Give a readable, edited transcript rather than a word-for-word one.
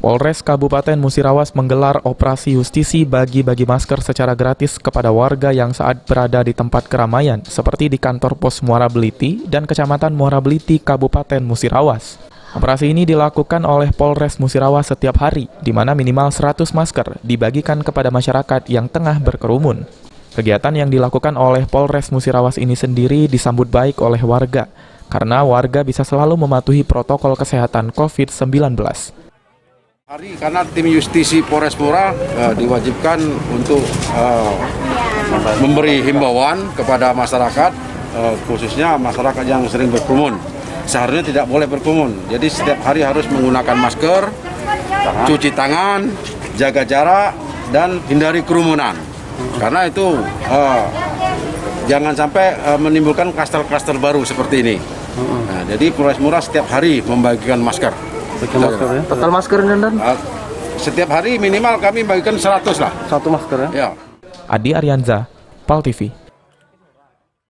Polres Kabupaten Musirawas menggelar operasi justisi bagi-bagi masker secara gratis kepada warga yang saat berada di tempat keramaian, seperti di kantor pos Muara Beliti dan Kecamatan Muara Beliti, Kabupaten Musirawas. Operasi ini dilakukan oleh Polres Musirawas setiap hari, di mana minimal 100 masker dibagikan kepada masyarakat yang tengah berkerumun. Kegiatan yang dilakukan oleh Polres Musirawas ini sendiri disambut baik oleh warga, karena warga bisa selalu mematuhi protokol kesehatan COVID-19. Karena tim justisi Polres Muara diwajibkan untuk memberi himbauan kepada masyarakat, khususnya masyarakat yang sering berkerumun. Seharusnya tidak boleh berkerumun, jadi setiap hari harus menggunakan masker, cuci tangan, jaga jarak, dan hindari kerumunan. Karena itu jangan sampai menimbulkan klaster-klaster baru seperti ini. Nah, jadi Polres Muara setiap hari membagikan masker. Total masker ini dan? Setiap hari minimal kami bagikan 100 lah. 1 masker ya? Ya. Adi Arianza, PAL TV.